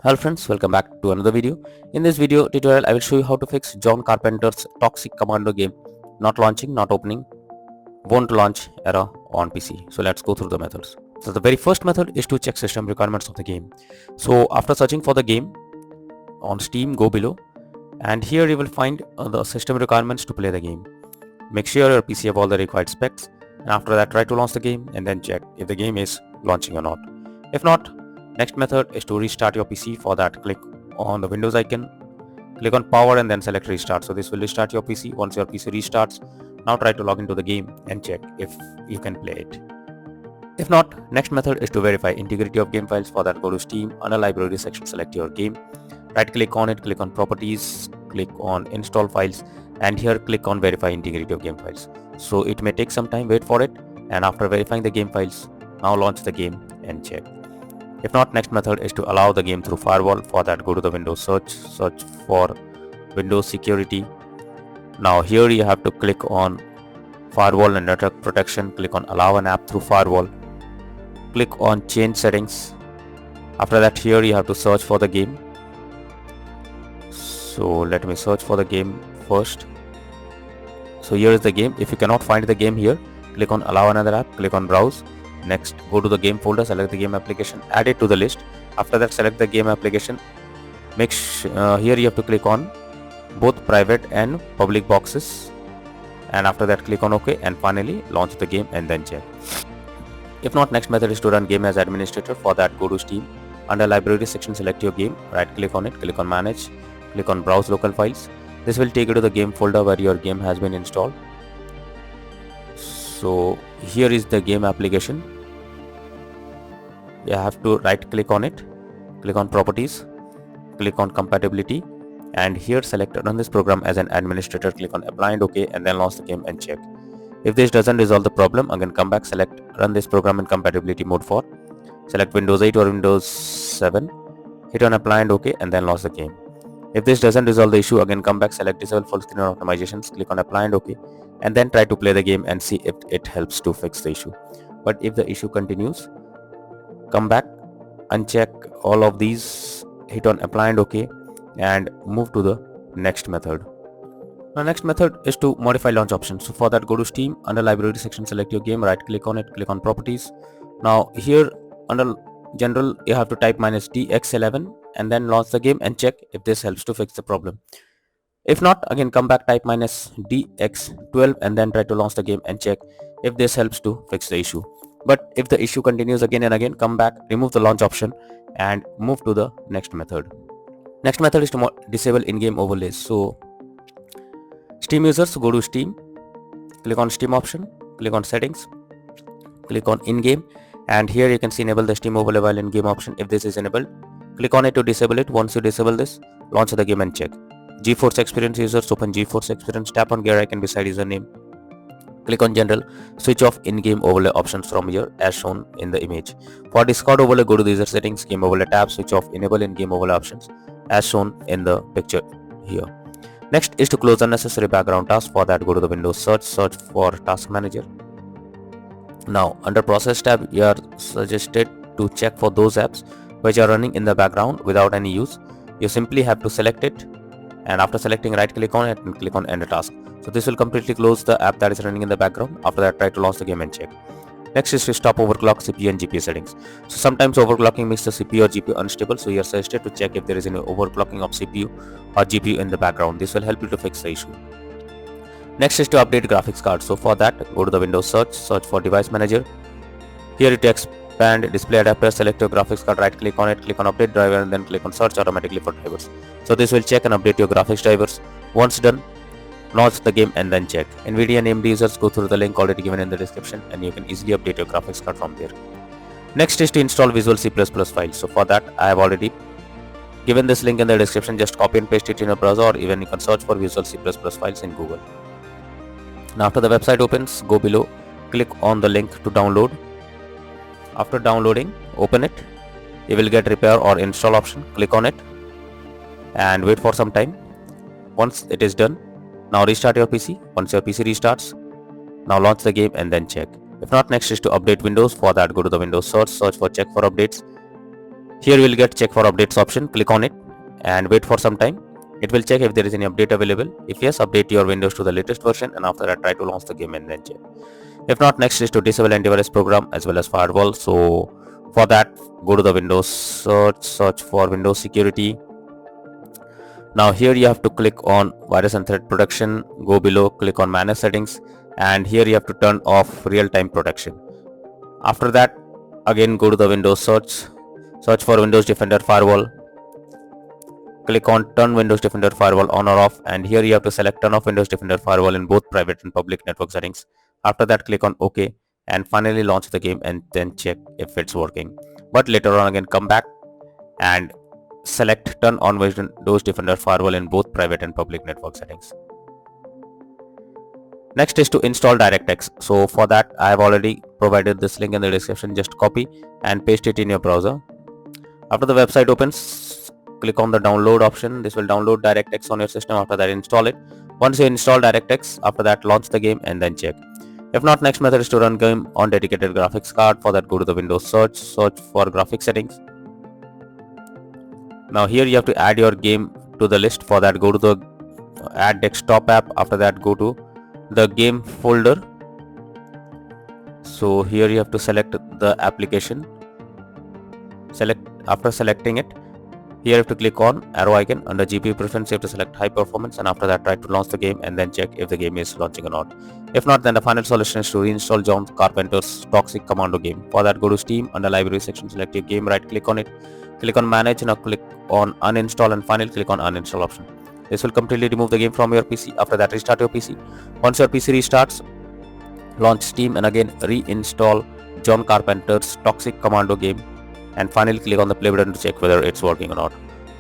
Hello friends, welcome back to another video. In this video tutorial, I will show you how to fix John Carpenter's toxic Commando game. Not launching, not opening, won't launch error on PC. So let's go through the methods. So the very first method is to check system requirements of the game. So after searching for the game on Steam, go below and here you will find the system requirements to play the game. Make sure your PC have all the required specs and after that try to launch the game and then check if the game is launching or not. If not, next method is to restart your PC. For that, click on the Windows icon, click on power and then select restart. So this will restart your PC. Once your PC restarts, now try to log into the game and check if you can play it. If not, next method is to verify integrity of game files. For that, go to Steam, under library section, select your game, right click on it, click on properties, click on install files and here click on verify integrity of game files. So it may take some time, wait for it, and after verifying the game files, now launch the game and check. If not, next method is to allow the game through Firewall. For that, go to the Windows search for Windows security. Now here you have to click on Firewall and network protection, click on allow an app through Firewall, click on change settings. After that, here you have to search for the game. So let me search for the game first. So here is the game. If you cannot find the game here, click on allow another app, click on browse. Next, go to the game folder, select the game application, add it to the list. After that, select the game application. Here you have to click on both private and public boxes, and after that click on OK, and finally launch the game and then check. If not, next method is to run game as administrator. For that, go to Steam, under library section, select your game, right click on it, click on manage, click on browse local files. This will take you to the game folder where your game has been installed. So here is the game application. You have to right click on it, click on properties, click on compatibility, and here select run this program as an administrator, click on apply and OK, and then launch the game and check. If this doesn't resolve the problem, again come back, select run this program in compatibility mode 4, select Windows 8 or Windows 7, hit on apply and OK, and then launch the game. If this doesn't resolve the issue, again come back, select disable full screen optimizations, click on apply and OK, and then try to play the game and see if it helps to fix the issue. But if the issue continues, come back, uncheck all of these, hit on apply and OK, and move to the next method. Now next method is to modify launch options. So for that, go to Steam, under library section, select your game, right click on it, click on properties. Now here under general you have to type -DX11 and then launch the game and check if this helps to fix the problem. If not, again come back, type -DX12 and then try to launch the game and check if this helps to fix the issue. But if the issue continues again and again, come back, remove the launch option and move to the next method. Next method is to disable in-game overlays. So Steam users, go to Steam, click on Steam option, click on settings, click on in-game, and here you can see enable the Steam overlay while in-game option. If this is enabled, click on it to disable it. Once you disable this, launch the game and check. GeForce Experience users, open GeForce Experience, tap on gear icon beside username, click on general, switch off in-game overlay options from here as shown in the image. For Discord overlay, go to the user settings, game overlay tab, switch off enable in-game overlay options as shown in the picture here. Next is to close unnecessary background tasks. For that, go to the Windows search for task manager. Now under process tab, you are suggested to check for those apps which are running in the background without any use. You simply have to select it, and after selecting, right click on it and click on end task. So this will completely close the app that is running in the background. After that, try to launch the game and check. Next is to stop overclock CPU and GPU settings. So sometimes overclocking makes the CPU or GPU unstable, so you are suggested to check if there is any overclocking of CPU or GPU in the background. This will help you to fix the issue. Next is to update graphics card. So for that, go to the Windows search for device manager. Here to expand display adapter, select your graphics card, right click on it, click on update driver and then click on search automatically for drivers. So this will check and update your graphics drivers. Once done, launch the game and then check. NVIDIA and AMD users, go through the link already given in the description and you can easily update your graphics card from there. Next is to install Visual C++ files. So for that, I have already given this link in the description. Just copy and paste it in your browser, or even you can search for Visual C++ files in Google. Now after the website opens, go below, click on the link to download. After downloading, open it. You will get repair or install option. Click on it and wait for some time. Once it is done, now restart your PC. Once your PC restarts, now launch the game and then check. If not, next is to update Windows. For that, go to the Windows search for check for updates. Here we'll get check for updates option. Click on it and wait for some time. It will check if there is any update available. If yes, update your Windows to the latest version, and after that try to launch the game and then check. If not, next is to disable antivirus program as well as firewall. So for that, go to the Windows search for Windows security. Now here you have to click on virus and threat protection. Go below, click on manage settings, and here you have to turn off real-time protection. After that, again go to the Windows search for Windows Defender Firewall. Click on turn Windows Defender Firewall on or off, and here you have to select turn off Windows Defender Firewall in both private and public network settings. After that, click on OK, and finally launch the game and then check if it's working. But later on again come back and select turn on Windows Defender Firewall in both private and public network settings. Next is to install DirectX. So for that, I have already provided this link in the description. Just copy and paste it in your browser. After the website opens, click on the download option. This will download DirectX on your system. After that, install it. Once you install DirectX, after that launch the game and then check. If not, next method is to run game on dedicated graphics card. For that, go to the Windows search for graphics settings. Now here you have to add your game to the list. For that, go to the add desktop app. After that, go to the game folder. So here you have to select the application. After selecting it, here you have to click on arrow icon. Under GPU preference, you have to select high performance, and after that try to launch the game and then check if the game is launching or not. If not, then the final solution is to reinstall John Carpenter's Toxic Commando game. For that, go to Steam. Under library section, select your game, right click on it, click on manage. Now click on uninstall, and finally click on uninstall option. This will completely remove the game from your PC. After that, restart your PC. Once your PC restarts, launch Steam and again reinstall John Carpenter's Toxic Commando game, and finally click on the play button to check whether it's working or not.